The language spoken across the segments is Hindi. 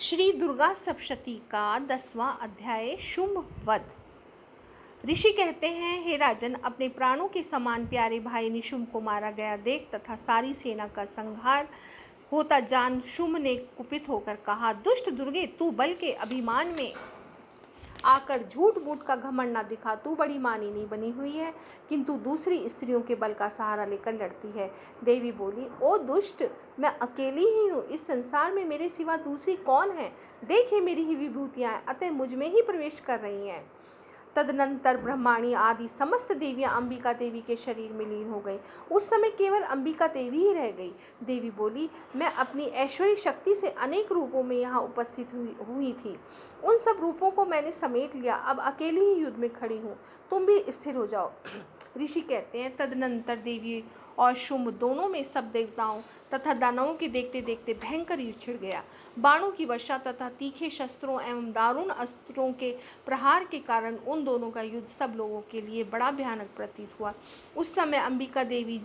श्री दुर्गा सप्तशती का 10वां अध्याय शुंभ वध। ऋषि कहते हैं, हे राजन, अपने प्राणों के समान प्यारे भाई निशुंभ को मारा गया देख तथा सारी सेना का संहार होता जान शुंभ ने कुपित होकर कहा, दुष्ट दुर्गे, तू बल के अभिमान में आकर झूठ मूठ का घमंड न दिखा। तू बड़ी मानिनी बनी हुई है, किंतु दूसरी स्त्रियों के बल का सहारा लेकर लड़ती है। देवी बोली, ओ दुष्ट, मैं अकेली ही हूँ, इस संसार में मेरे सिवा दूसरी कौन है? देखे मेरी ही विभूतियाँ अतः मुझ में ही प्रवेश कर रही हैं। तदनंतर ब्रह्माणी आदि समस्त देवियां अंबिका देवी के शरीर में लीन हो गई। उस समय केवल अंबिका देवी ही रह गई। देवी बोली, मैं अपनी ऐश्वर्य शक्ति से अनेक रूपों में यहाँ उपस्थित हुई थी। उन सब रूपों को मैंने समेट लिया, अब अकेली ही युद्ध में खड़ी हूँ, तुम भी स्थिर हो जाओ। ऋषि कहते हैं, तदनंतर देवी और शुंभ दोनों में सब देवताओं तथा दानवों के देखते देखते भयंकर युद्ध छिड़ गया। बाणों की वर्षा तथा तीखे शस्त्रों एवं दारुण अस्त्रों के प्रहार के कारण उन दोनों का युद्ध सब लोगों के लिए बड़ा भयानक प्रतीत हुआ। उस समय अंबिका देवी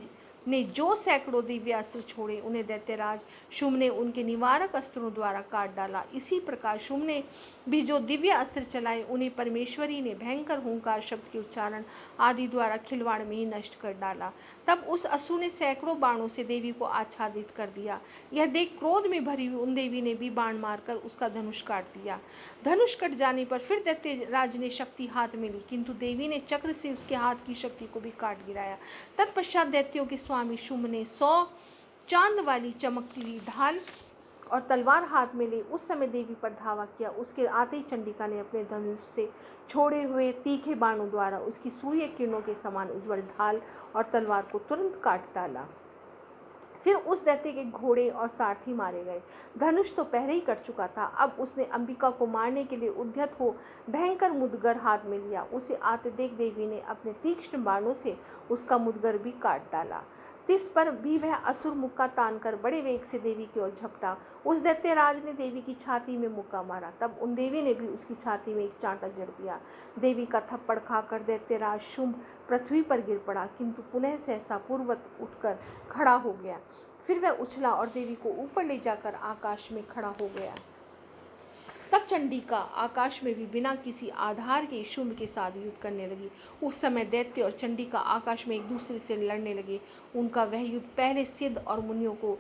ने जो सैकड़ों दिव्य अस्त्र छोड़े, उन्हें दैत्यराज शुंभ ने उनके निवारक अस्त्रों द्वारा काट डाला। इसी प्रकार शुंभ ने भी जो दिव्य अस्त्र चलाए, उन्हें परमेश्वरी ने भयंकर हुंकार शब्द के उच्चारण आदि द्वारा खिलवाड़ में ही नष्ट कर डाला। तब उस असुर ने सैकड़ों बाणों से देवी को आच्छादित कर दिया। यह देख क्रोध में भरी हुई उन देवी ने भी बाण मारकर उसका धनुष काट दिया। धनुष कट जाने पर फिर दैत्यराज ने शक्ति हाथ में ली, किंतु देवी ने चक्र से उसके हाथ की शक्ति को भी काट गिराया। तत्पश्चात दैत्यों के स्वामी शुंभ ने 100 चांद वाली चमकती ढाल और तलवार हाथ में ले उस समय देवी पर धावा किया। उसके आते ही चंडिका ने अपने धनुष से छोड़े हुए तीखे बाणों द्वारा उसकी सूर्य किरणों के समान उज्ज्वल ढाल और तलवार को तुरंत काट डाला। फिर उस दैत्य के घोड़े और सारथी मारे गए। धनुष तो पहले ही कट चुका था, अब उसने अंबिका को मारने के लिए उद्यत हो भयंकर मुदगर हाथ में लिया। उसे आते देख देवी ने अपने तीक्ष्ण बाणों से उसका मुदगर भी काट डाला। तिस पर भी वह असुर मुक्का तानकर बड़े वेग से देवी की ओर झपटा। उस दैत्यराज ने देवी की छाती में मुक्का मारा, तब उन देवी ने भी उसकी छाती में एक चांटा जड़ दिया। देवी का थप्पड़ खाकर दैत्यराज शुंभ पृथ्वी पर गिर पड़ा, किंतु पुनः सहसा पूर्वत उठकर खड़ा हो गया। फिर वह उछला और देवी को ऊपर ले जाकर आकाश में खड़ा हो गया। तब चंडिका आकाश में भी बिना किसी आधार के शुंभ के साथ युद्ध करने लगी। उस समय दैत्य और चंडिका आकाश में एक दूसरे से लड़ने लगे। उनका वह युद्ध पहले सिद्ध और मुनियों को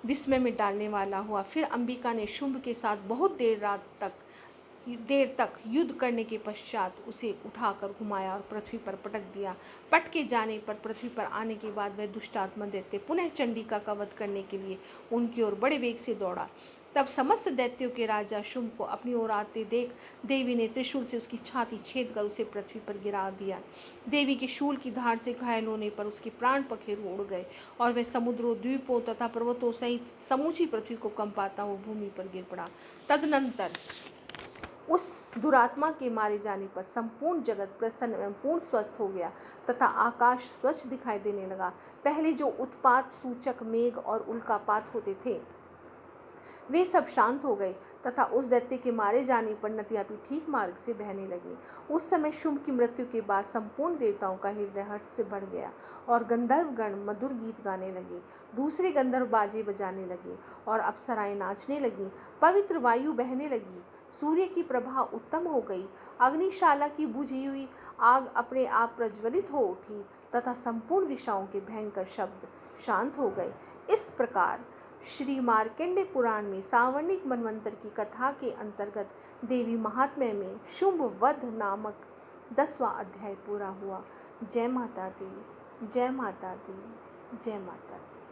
विस्मय में डालने वाला हुआ। फिर अंबिका ने शुंभ के साथ बहुत देर तक युद्ध करने के पश्चात उसे उठाकर घुमाया और पृथ्वी पर पटक दिया। पटके जाने पर पृथ्वी पर आने के बाद वह दुष्टात्मा दैत्य पुनः चंडिका का वध करने के लिए उनकी ओर बड़े वेग से दौड़ा। तब समस्त दैत्यों के राजा शुंभ को अपनी ओर आते देख देवी ने त्रिशूल से उसकी छाती छेद कर उसे पृथ्वी पर गिरा दिया। देवी के शूल की धार से घायल होने पर उसके प्राण पखेरु उड़ गए और वह समुद्रों, द्वीपों तथा पर्वतों सहित समूची पृथ्वी को कंपाता हुआ भूमि पर गिर पड़ा। तदनंतर उस दुरात्मा के मारे जाने पर संपूर्ण जगत प्रसन्न एवं पूर्ण स्वस्थ हो गया तथा आकाश स्वच्छ दिखाई देने लगा। पहले जो उत्पात सूचक मेघ और उल्कापात होते थे, वे सब शांत हो गए तथा उस दैत्य के मारे जाने पर नदियां भी ठीक मार्ग से बहने लगी। उस समय शुंभ की मृत्यु के बाद संपूर्ण देवताओं का हृदय हर्ष से भर गया और गंधर्वगण मधुर गीत गाने लगे। दूसरे गंधर्व बाजे बजाने लगे और अप्सराएं नाचने लगी। पवित्र वायु बहने लगी। सूर्य की प्रभा उत्तम हो गई। अग्निशाला की बुझी हुई आग अपने आप प्रज्वलित हो उठी तथा संपूर्ण दिशाओं के भयंकर शब्द शांत हो गए। इस प्रकार श्री मार्कंडेय पुराण में सावर्णिक मनवंतर की कथा के अंतर्गत देवी महात्म्य में शुंभ वध नामक 10वां अध्याय पूरा हुआ। जय माता दी, जय माता दी, जय माता दी।